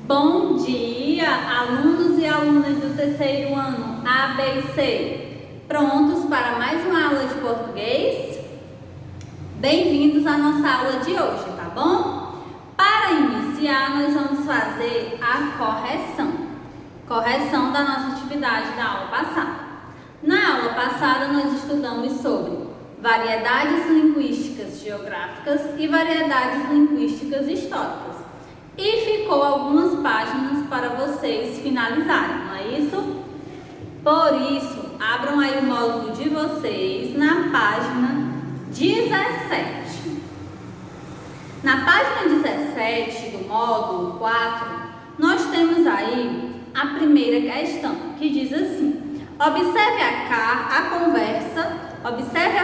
Bom dia, alunos e alunas do terceiro ano A, B e C. Prontos para mais uma aula de português? Bem-vindos à nossa aula de hoje, tá bom? Para iniciar, nós vamos fazer a correção da nossa atividade da aula passada. Na aula passada, nós estudamos sobre variedades linguísticas geográficas e variedades linguísticas históricas. E ficou algumas páginas para vocês finalizarem, não é isso? Por isso, abram aí o módulo de vocês na página 17. Na página 17 do módulo 4, nós temos aí a primeira questão, que diz assim: observe a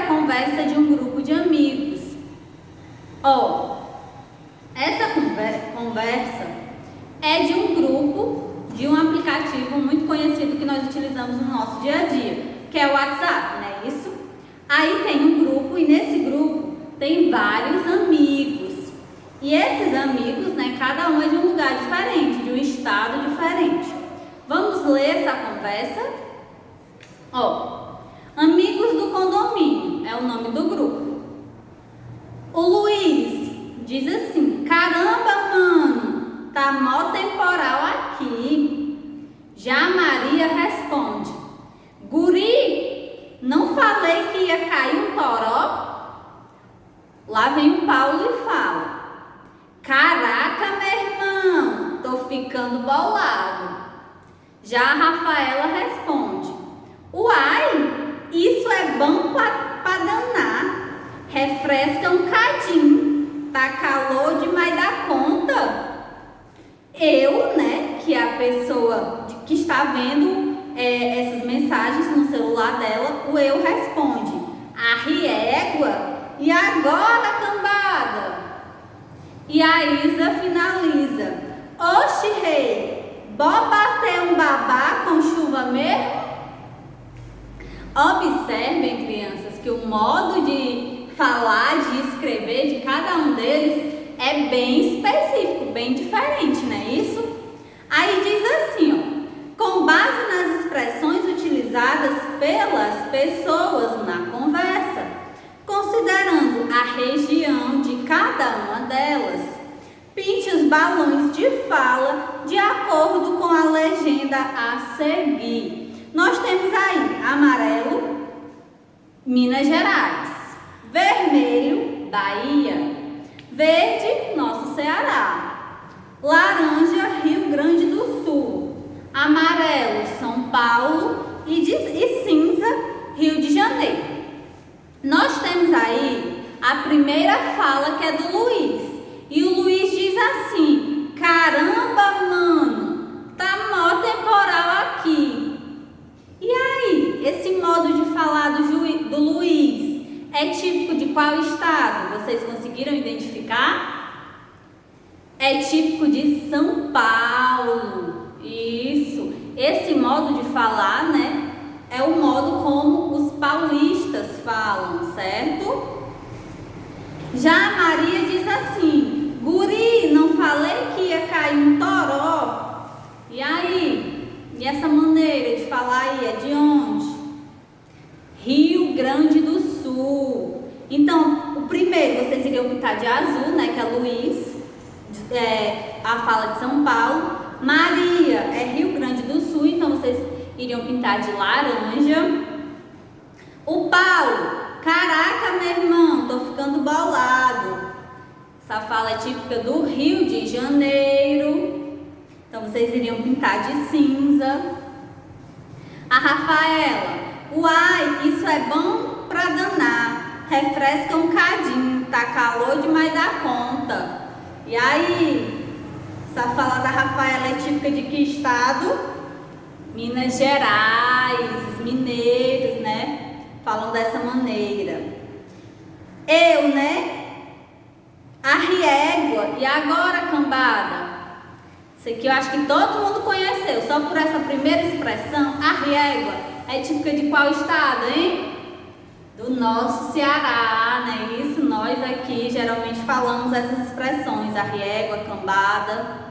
conversa de um grupo de amigos. Essa conversa é de um grupo, de um aplicativo muito conhecido que nós utilizamos no nosso dia a dia, que é o WhatsApp, não é isso? Aí tem um grupo e nesse grupo tem vários amigos. E esses amigos, né, cada um é de um lugar diferente, de um estado diferente. Vamos ler essa conversa? Amigos do condomínio é o nome do grupo. O Luiz diz assim: caramba, mano, tá mó temporal aqui. Já a Maria responde: guri, não falei que ia cair um toró? Lá vem o Paulo e fala: caraca, meu irmão, tô ficando bolado. Já a Rafaela responde: uai, isso é bom pra danar. Refresca um cadinho, tá calor demais da conta. Eu, né, que é a pessoa que está vendo essas mensagens no celular dela, o eu responde: arriégua, e agora, cambada? E a Isa finaliza: oxe, rei, bora bater um babá com chuva mesmo? Observem, crianças, que o modo de falar, de escrever de cada um deles é bem específico, bem diferente, não é isso? Aí diz assim, com base nas expressões utilizadas pelas pessoas na conversa, considerando a região de cada uma delas, pinte os balões de fala de acordo com a legenda a seguir. Nós temos aí amarelo, Minas Gerais; vermelho, Bahia; verde, nosso Ceará; laranja, Rio Grande do Sul; amarelo, São Paulo e cinza, Rio de Janeiro. Nós temos aí a primeira fala, que é do Luiz, e o Luiz diz assim: caramba, mano, tá mó temporal aqui. E aí, esse modo de falar do Luiz é típico de qual estado? Vocês conseguiram identificar? É típico de São Paulo. Isso. Esse modo de falar, né, é o modo como os paulistas falam, certo? Já a Maria diz assim: guri, não falei que ia cair um toró? E aí? E essa maneira de falar aí é de onde? Rio Grande do Sul. Então, o primeiro vocês iriam pintar de azul, né, que é Luiz, a fala de São Paulo. Maria é Rio Grande do Sul, então vocês iriam pintar de laranja. O Paulo: caraca, meu irmão, tô ficando bolado. Essa fala é típica do Rio de Janeiro. Então, vocês iriam pintar de cinza. A Rafaela: uai, isso é bom pra danar. Refresca um cadinho, tá calor demais da conta. E aí, essa fala da Rafaela é típica de que estado? Minas Gerais, os mineiros, né? Falam dessa maneira. Eu, né? Arriégua, e agora, cambada? Isso aqui eu acho que todo mundo conheceu, só por essa primeira expressão. Arriégua é típica de qual estado, hein? Do nosso Ceará, né? Isso, nós aqui geralmente falamos essas expressões, arriégua, cambada.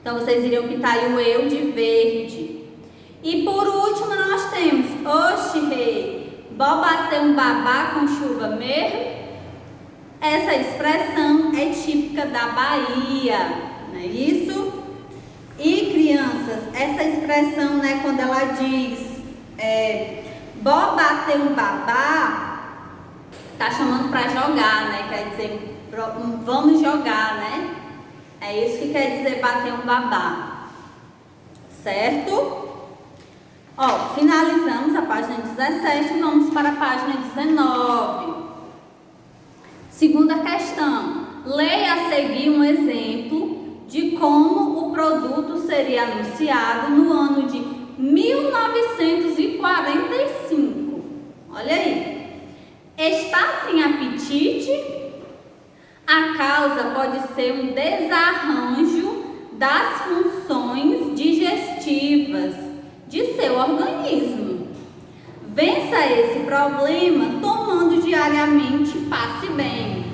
Então, vocês iriam pintar aí o eu de verde. E por último, nós temos: oxe, rei, bó bater um babá com chuva mesmo? Essa expressão é típica da Bahia, não é isso? E crianças, essa expressão, né, quando ela diz bó bater um babá, tá chamando para jogar, né? Quer dizer, vamos jogar, né? É isso que quer dizer bater um babá, certo? Ó, finalizamos a página 17 e vamos para a página 19. Segunda questão. Leia a seguir um exemplo de como o produto seria anunciado no ano de 1945. Olha aí. Está sem apetite? A causa pode ser um desarranjo das funções digestivas de seu organismo. Vença esse problema tomando diariamente Passe Bem,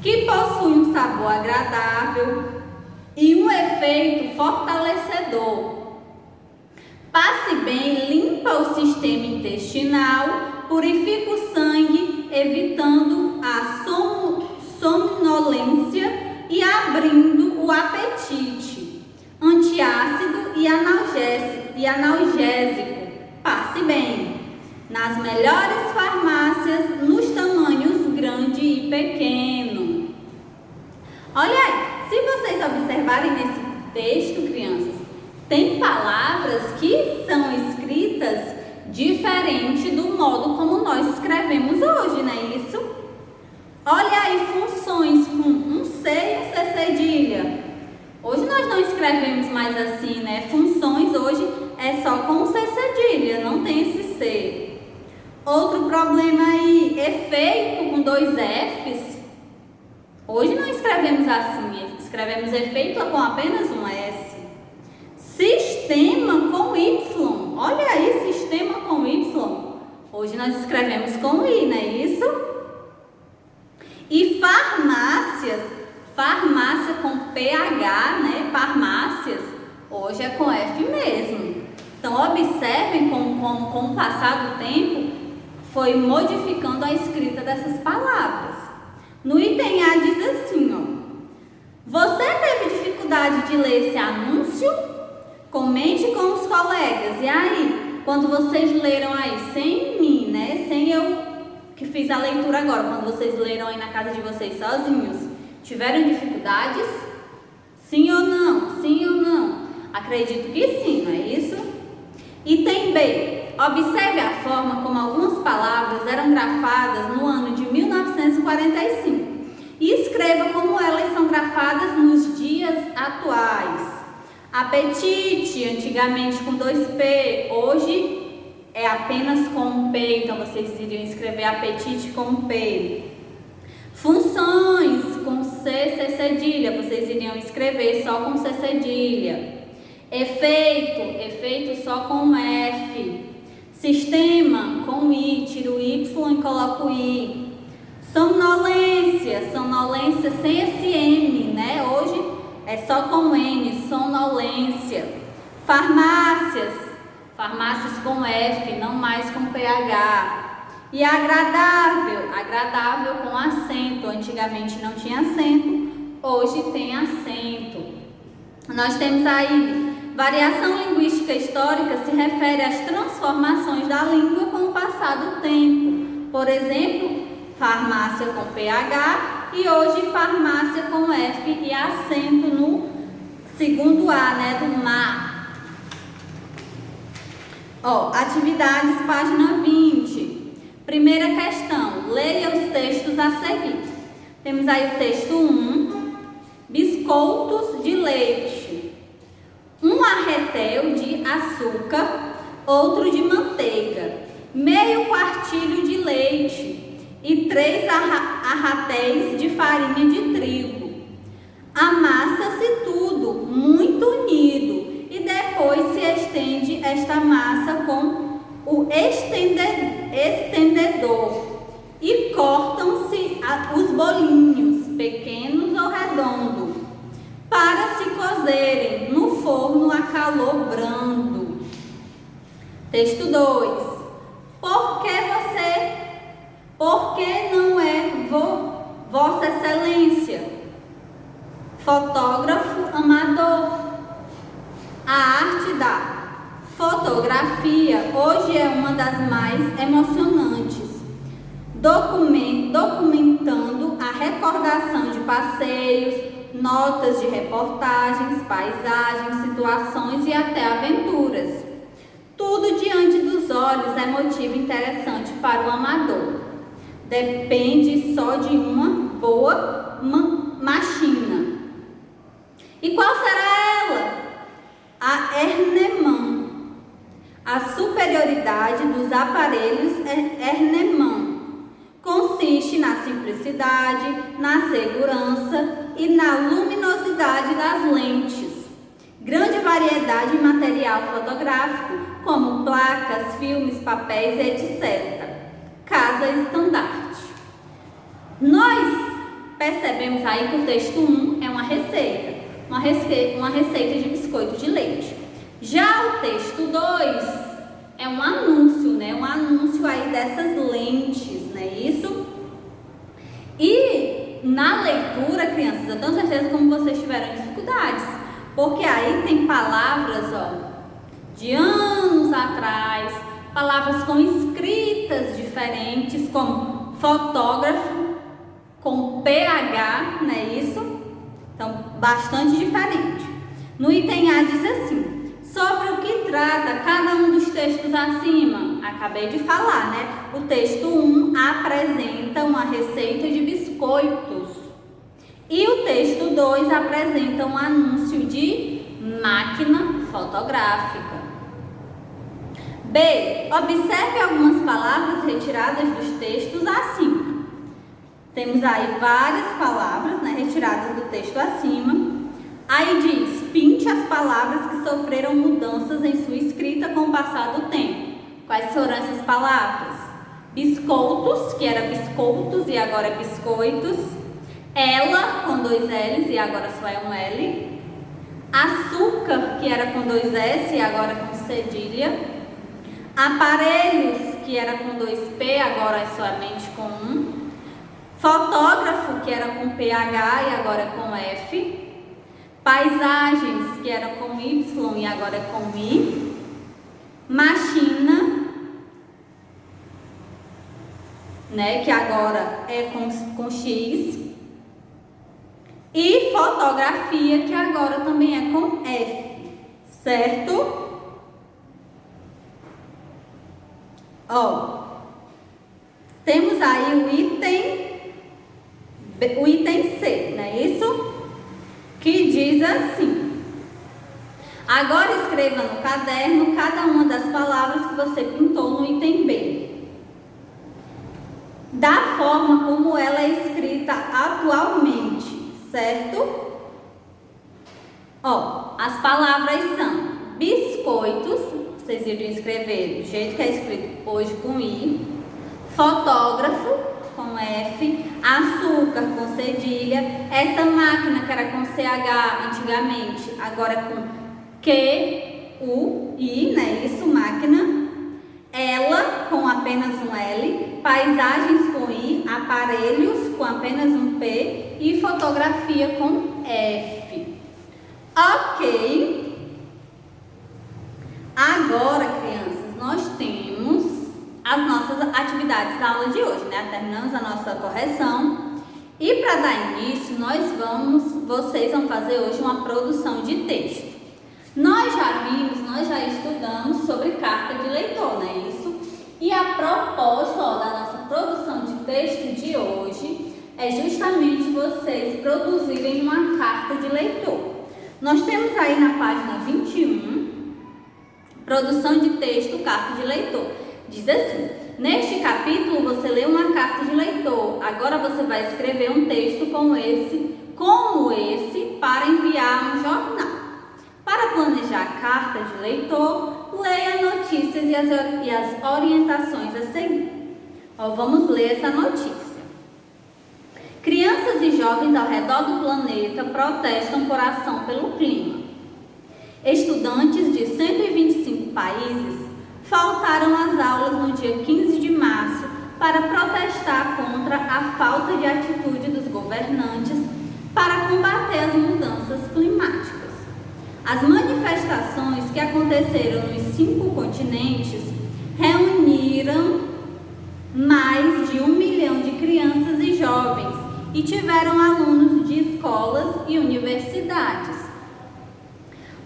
que possui um sabor agradável e um efeito fortalecedor. Passe Bem limpa o sistema intestinal, purifica o sangue, evitando a somnolência e abrindo o apetite. Antiácido e analgésico. Passe Bem. Nas melhores farmácias, nos tamanhos grande e pequeno. Olha aí, se vocês observarem nesse texto, crianças, tem palavras que são escritas diferente do modo como nós escrevemos hoje, não é isso? Olha aí, funções com um C e um C cedilha. Hoje nós não escrevemos mais assim, né? Funções hoje é só com um C cedilha, não tem esse C. Outro problema aí, efeito com 2 Fs. Hoje não escrevemos assim, escrevemos efeito com apenas um S. Sistema com Y. Olha aí, sistema com Y. Hoje nós escrevemos com I, não é isso? E farmácias, farmácia com PH, né? Farmácias, hoje é com F mesmo. Então, observem como com o passar do tempo, foi modificando a escrita dessas palavras. No item A diz assim, ó: você teve dificuldade de ler esse anúncio? Comente com os colegas. E aí, quando vocês leram aí, sem mim, né? Sem eu que fiz a leitura agora, quando vocês leram aí na casa de vocês sozinhos, tiveram dificuldades? Sim ou não? Sim ou não? Acredito que sim, não é isso? Item B. Observe a forma como algumas palavras eram grafadas no ano de 1945 e escreva como elas são grafadas nos dias atuais. Apetite, antigamente com 2P, hoje é apenas com um P, então vocês iriam escrever apetite com P. Funções com C cedilha, vocês iriam escrever só com C cedilha. Efeito só com F. Sistema com I, tiro o Y e coloco o I. Somnolência sem esse N, né? Hoje é só com N, sonolência. Farmácias com F, não mais com PH. E agradável com acento. Antigamente não tinha acento, hoje tem acento. Nós temos aí variação linguística histórica, se refere às transformações da língua com o passar do tempo. Por exemplo, farmácia com PH e hoje farmácia com F e acento no segundo A, né, do mar. Ó, atividades, página 20. Primeira questão, leia os textos a seguir. Temos aí o texto 1, biscoitos de leite. Um arretel de açúcar, outro de manteiga, meio quartilho de leite e 3 arratéis de farinha de trigo. Amassa-se tudo, muito unido, e depois se estende esta massa com o estendedor e cortam-se os bolinhos, pequenos ou redondos, para se cozerem no forno a calor brando. Texto 2. Por que não é Vossa Excelência? Fotógrafo amador. A arte da fotografia hoje é uma das mais emocionantes, documentando a recordação de passeios, notas de reportagens, paisagens, situações e até aventuras. Tudo diante dos olhos é motivo interessante para o amador. Depende só de uma boa machina. E qual será ela? A Ernemann. A superioridade dos aparelhos Ernemann consiste na simplicidade, na segurança e na luminosidade das lentes. Grande variedade de material fotográfico, como placas, filmes, papéis, etc. Casa estandarte. Nós percebemos aí que o texto 1 é uma receita de biscoito de leite. Já o texto 2 é um anúncio, né? Um anúncio aí dessas lentes, né? Isso. E na leitura, crianças, eu tenho certeza como vocês tiveram dificuldades, porque aí tem palavras, de anos atrás, palavras com escritas diferentes, como fotógrafo, com PH, não é isso? Então, bastante diferente. No item A diz assim: sobre o que trata cada um dos textos acima? Acabei de falar, né? O texto 1 apresenta uma receita de biscoitos. E o texto 2 apresenta um anúncio de máquina fotográfica. B. Observe algumas palavras retiradas dos textos acima. Temos aí várias palavras, né, retiradas do texto acima. Aí diz: pinte as palavras que sofreram mudanças em sua escrita com o passar do tempo. Quais foram essas palavras? Biscoitos, que era biscoitos e agora é biscoitos. Ela, com 2 L's e agora só é um L. Açúcar, que era com 2 S e agora com cedilha. Aparelhos, que era com 2 P, agora é somente com 1. Fotógrafo, que era com PH e agora é com F. Paisagens, que era com Y e agora é com I. Machina, né, que agora é com X. E fotografia, que agora também é com F, certo? Temos aí o item C, não é isso? Que diz assim: agora escreva no caderno cada uma das palavras que você pintou no item B, da forma como ela é escrita atualmente, certo? As palavras são biscoitos, vocês iriam escrever do jeito que é escrito hoje com I, fotógrafo com F, açúcar com cedilha, essa máquina que era com CH antigamente, agora é com Q, U, I, né? Isso, máquina. Ela com apenas um L, paisagens com I, aparelhos com apenas um P e fotografia com F. Ok. Agora, crianças, nós temos as nossas atividades da aula de hoje, né? Terminamos a nossa correção. E para dar início, vocês vão fazer hoje uma produção de texto. Nós já estudamos sobre carta de leitor, não é isso? E a proposta da nossa produção de texto de hoje é justamente vocês produzirem uma carta de leitor. Nós temos aí na página 21, produção de texto, carta de leitor. Diz assim: neste capítulo você lê uma carta de leitor. Agora você vai escrever um texto como esse para enviar um jornal. Para planejar a carta de leitor, leia notícias e as orientações a seguir. Vamos ler essa notícia. Crianças e jovens ao redor do planeta protestam por ação pelo clima. Estudantes de 125 países faltaram às aulas no dia 15 de março para protestar contra a falta de atitude dos governantes para combater as mudanças climáticas. As manifestações que aconteceram nos 5 continentes reuniram mais de 1 milhão de crianças e jovens e tiveram alunos de escolas e universidades.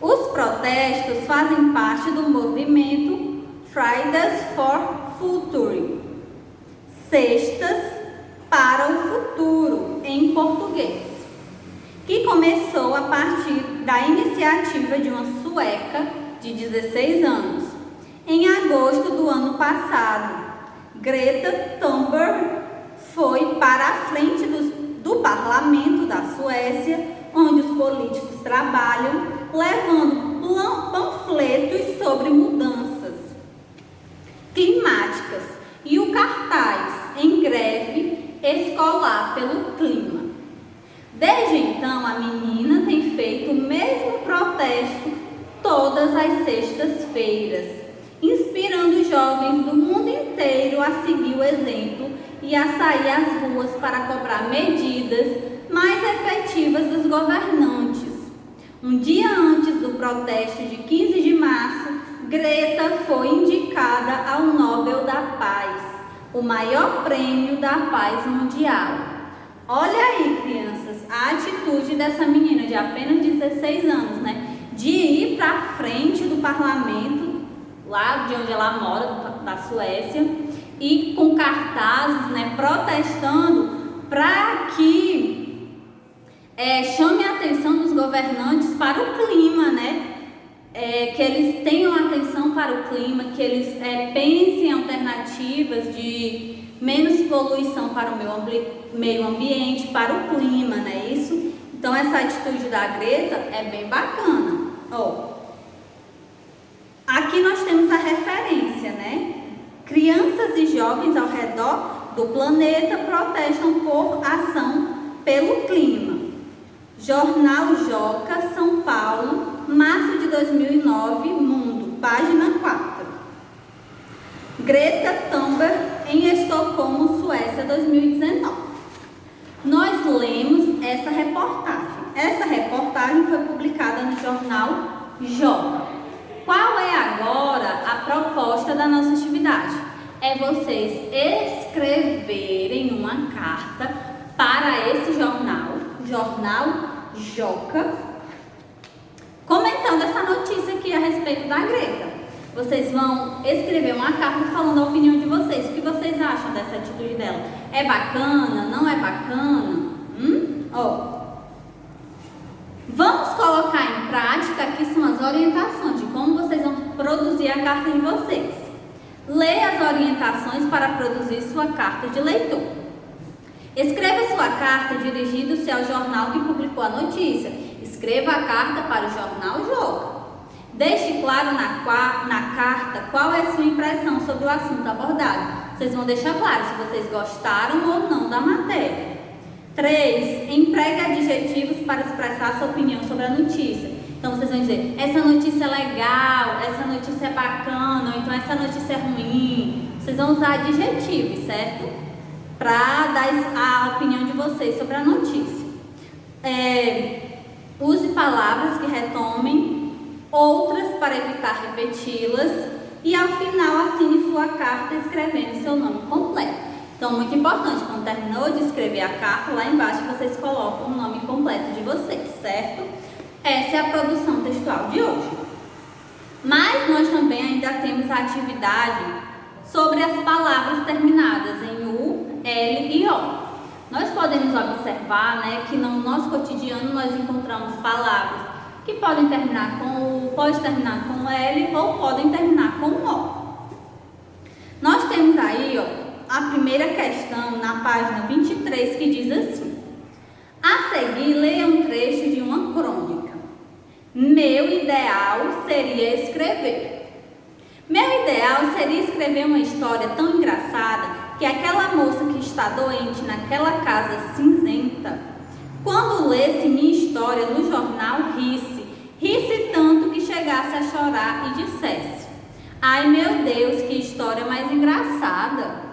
Os protestos fazem parte do movimento Fridays for Future, Cestas para o Futuro, em português, que começou a partir da iniciativa de uma sueca de 16 anos, em agosto do ano passado. Greta Thunberg foi para a frente do parlamento da Suécia, onde os políticos trabalham, levando panfletos sobre mudanças climáticas e o cartaz em greve escolar pelo clima. Desde então, a menina tem feito o mesmo protesto todas as sextas-feiras, inspirando jovens do mundo inteiro a seguir o exemplo e a sair às ruas para cobrar medidas mais efetivas dos governantes. Um dia antes do protesto de 15 de março, Greta foi indicada ao Nobel da Paz, o maior prêmio da paz mundial. Olha aí, crianças, a atitude dessa menina de apenas 16 anos, né? De ir para frente do parlamento, lá de onde ela mora, da Suécia, e com cartazes, né, protestando para que chame a atenção dos governantes para o clima, né? Que eles tenham atenção para o clima, que eles pensem em alternativas de menos poluição para o meio ambiente, para o clima, né? Isso. Então essa atitude da Greta é bem bacana. Aqui nós temos a referência, né? Crianças e jovens ao redor do planeta protestam por ação pelo clima. Jornal Joca, São Paulo, março de 2009, Mundo, página 4. Greta Thunberg em Estocolmo, Suécia, 2019. Nós lemos essa reportagem. Essa reportagem foi publicada no jornal Joca. Qual é agora a proposta da nossa atividade? É vocês escreverem uma carta para esse jornal Joca, comentando essa notícia aqui a respeito da Greta. Vocês vão escrever uma carta falando a opinião de vocês. O que vocês acham dessa atitude dela? É bacana? Não é bacana? Vamos colocar em prática, aqui são as orientações de como vocês vão produzir a carta de vocês. Leia as orientações para produzir sua carta de leitor. Escreva sua carta dirigindo-se ao jornal que publicou a notícia. Escreva a carta para o jornal Joca. Deixe claro na carta qual é a sua impressão sobre o assunto abordado. Vocês vão deixar claro se vocês gostaram ou não da matéria. 3. Empregue adjetivos para expressar sua opinião sobre a notícia. Então vocês vão dizer, essa notícia é legal, essa notícia é bacana, ou então essa notícia é ruim. Vocês vão usar adjetivos, certo? Para dar a opinião de vocês sobre a notícia. Use palavras que retomem, outras para evitar repeti-las, e ao final assine sua carta escrevendo seu nome completo. Então, muito importante, quando terminou de escrever a carta, lá embaixo vocês colocam o nome completo de vocês, certo? Essa é a produção textual de hoje. Mas nós também ainda temos a atividade sobre as palavras terminadas em U, L e O. Nós podemos observar, né, que no nosso cotidiano nós encontramos palavras que podem terminar com U, pode terminar com L ou podem terminar com O. Nós temos aí, a primeira questão na página 23 que diz assim: a seguir, leia um trecho de uma crônica. Meu ideal seria escrever. Meu ideal seria escrever uma história tão engraçada que aquela moça que está doente naquela casa cinzenta, quando lesse minha história no jornal, risse tanto que largasse a chorar e dissesse: ai meu Deus, que história mais engraçada!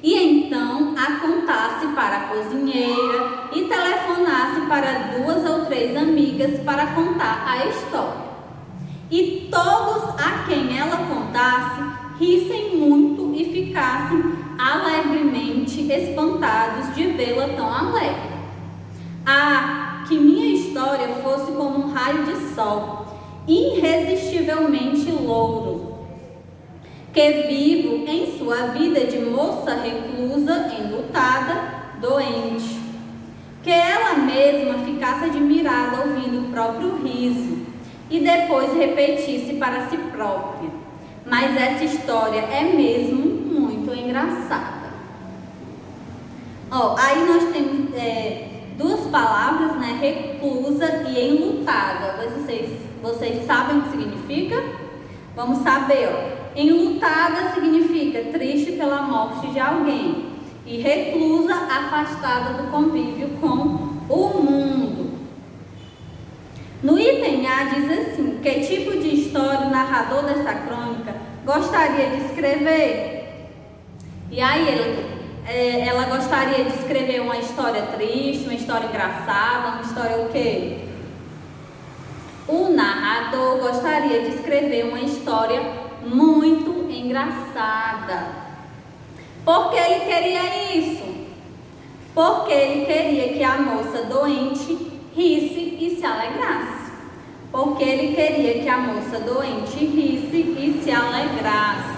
E então a contasse para a cozinheira e telefonasse para 2 ou 3 amigas para contar a história. E todos a quem ela contasse rissem muito e ficassem alegremente espantados de vê-la tão alegre. Ah, que minha história fosse como um raio de sol, irresistivelmente louro, que vivo em sua vida de moça reclusa, enlutada, doente. Que ela mesma ficasse admirada ouvindo o próprio riso e depois repetisse para si própria: mas essa história é mesmo muito engraçada. Aí nós temos 2 palavras, né? Reclusa e enlutada. Vocês sabem o que significa? Vamos saber, Enlutada significa triste pela morte de alguém e reclusa, afastada do convívio com o mundo. No item A diz assim: que tipo de história o narrador dessa crônica gostaria de escrever? E aí ela gostaria de escrever uma história triste, uma história engraçada, uma história o quê? O narrador gostaria de escrever uma história muito engraçada. Por que ele queria isso? Porque ele queria que a moça doente risse e se alegrasse. Porque ele queria que a moça doente risse e se alegrasse.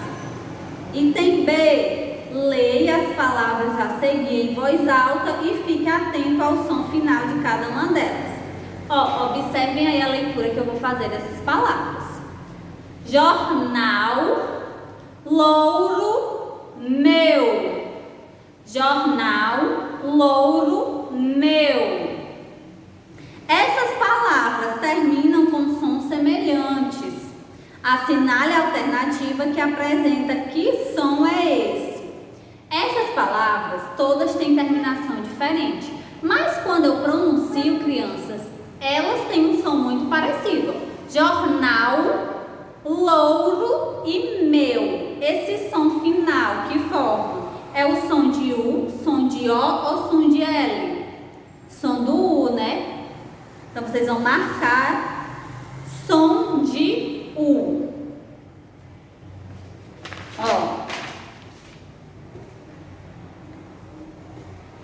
Item B. Leia as palavras a seguir em voz alta e fique atento ao som final de cada uma delas. Observem aí a leitura que eu vou fazer dessas palavras. Jornal, louro, meu. Jornal, louro, meu. Essas palavras terminam com sons semelhantes. Assinale a alternativa que apresenta que som é esse. Essas palavras todas têm terminação diferente, mas quando eu pronuncio, crianças, elas têm um som muito parecido. Jornal, louro e meu. Esse som final que forma é o som de U, som de O ou som de L? Som do U, né? Então vocês vão marcar som de U.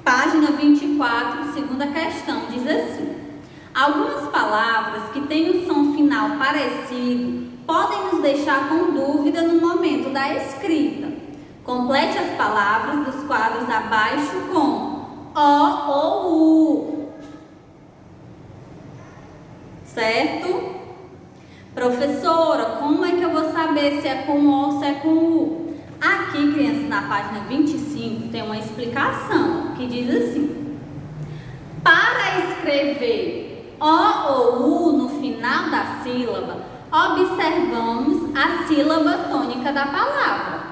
Página 24, segunda questão, diz assim: algumas palavras que têm um som final parecido podem nos deixar com dúvida no momento da escrita. Complete as palavras dos quadros abaixo com O ou U. Certo? Professora, como é que eu vou saber se é com O ou se é com U? Aqui, crianças, na página 25 tem uma explicação que diz assim: para escrever O ou U no final da sílaba, observamos a sílaba tônica da palavra.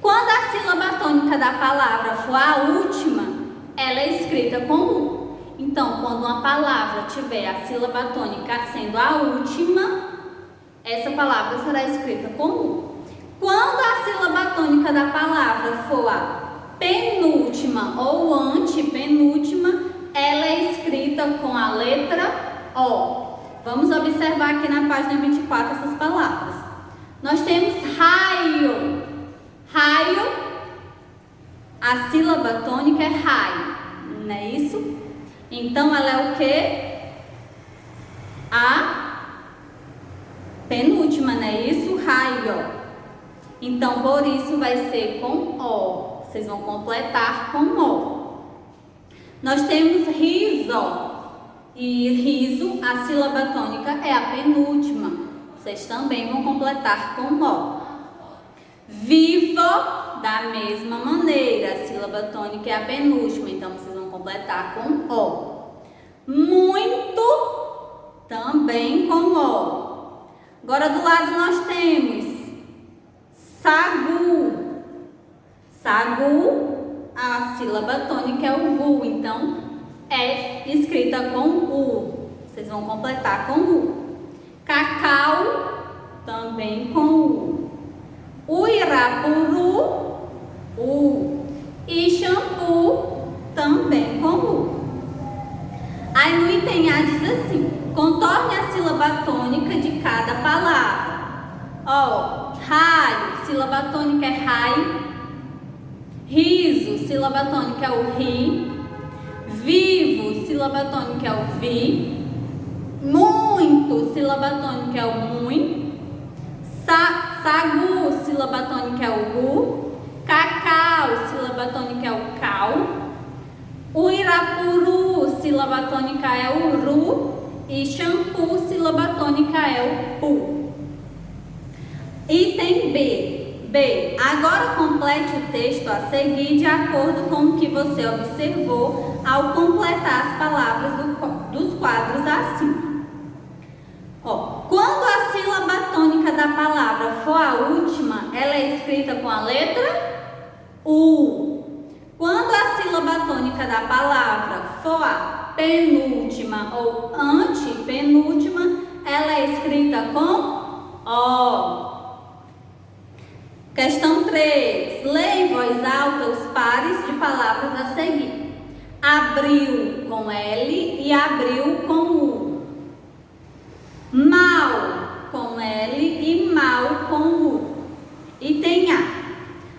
Quando a sílaba tônica da palavra for a última, ela é escrita com U. Então, quando uma palavra tiver a sílaba tônica sendo a última, essa palavra será escrita com U. Quando a sílaba tônica da palavra for a penúltima ou antepenúltima, ela é escrita com a letra O. Vamos observar aqui na página 24 essas palavras. Nós temos raio. Raio, a sílaba tônica é raio, não é isso? Então, ela é o quê? A penúltima, não é isso? Raio. Então, por isso vai ser com O. Vocês vão completar com O. Nós temos riso. E riso, a sílaba tônica é a penúltima. Vocês também vão completar com O. Vivo, da mesma maneira, a sílaba tônica é a penúltima, então vocês vão completar com O. Muito, também com O. Agora do lado nós temos sagu. Sagu, a sílaba tônica é o GU, então é escrita com U. Vocês vão completar com U. Cacau, também com U. Uirapuru, U. E shampoo, também com U. Aí no item A diz assim: contorne a sílaba tônica de cada palavra. Ó, raio, sílaba tônica é rai. Riso, sílaba tônica é o ri. Vivo, sílaba tônica é o vi. Muito, sílaba tônica é o mui. Sagu, sílaba tônica é o gu. Cacau, sílaba tônica é o cal. Uirapuru, sílaba tônica é o ru. E shampoo, sílaba tônica é o pu. Item B. Agora complete o texto a seguir de acordo com o que você observou ao completar as palavras dos quadros acima. Quando a sílaba tônica da palavra for a última, ela é escrita com a letra U. Quando a sílaba tônica da palavra for a penúltima ou antepenúltima, ela é escrita com O. Questão 3. Leia em voz alta os pares de palavras a seguir. Abril com L e abril com U. Mal com L e mal com U. Item A.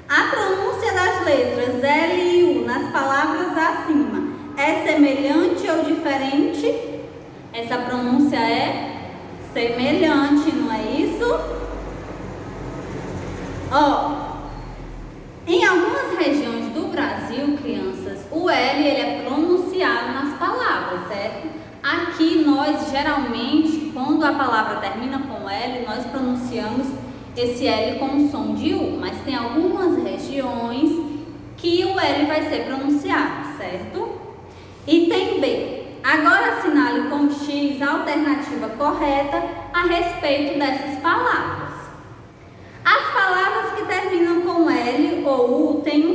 A pronúncia das letras L e U nas palavras acima é semelhante ou diferente? Essa pronúncia é semelhante, não é isso? Em algumas regiões do Brasil, crianças, o L ele é pronunciado nas palavras, certo? Aqui nós, geralmente, quando a palavra termina com L, nós pronunciamos esse L com o som de U, mas tem algumas regiões que o L vai ser pronunciado, certo? Item B. Agora assinale com X a alternativa correta a respeito dessas palavras. As palavras que terminam com L ou U têm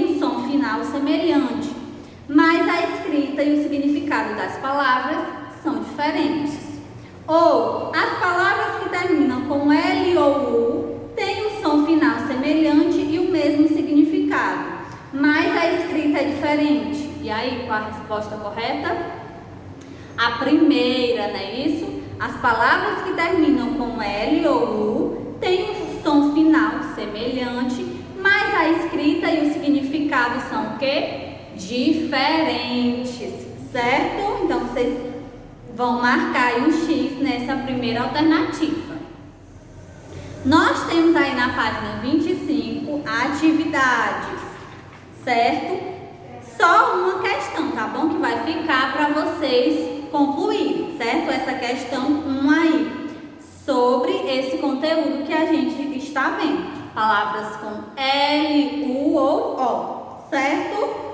um som final semelhante, mas a escrita e o significado das palavras são diferentes. Ou as palavras que terminam com L ou U têm um som final semelhante e o mesmo significado, mas a escrita é diferente. E aí, qual a resposta correta? A primeira, não é isso? As palavras que terminam com L ou U têm um som final semelhante, mas a escrita e o significado são o quê? Diferentes, certo? Então, vocês vão marcar aí um X nessa primeira alternativa. Nós temos aí na página 25 atividades, certo? Só uma questão, tá bom? Que vai ficar para vocês concluírem, certo? Essa questão 1 aí, sobre esse conteúdo que a gente está vendo. Palavras com L, U ou O, certo?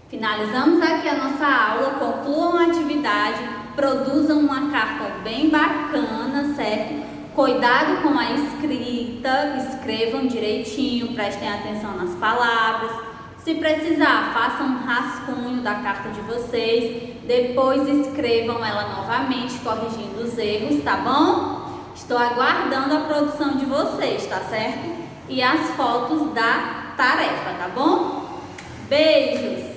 Finalizamos aqui a nossa aula, concluam a atividade, produzam uma carta bem bacana, certo? Cuidado com a escrita, escrevam direitinho, prestem atenção nas palavras. Se precisar, façam um rascunho da carta de vocês, depois escrevam ela novamente, corrigindo os erros, tá bom? Estou aguardando a produção de vocês, tá certo? E as fotos da tarefa, tá bom? Beijos!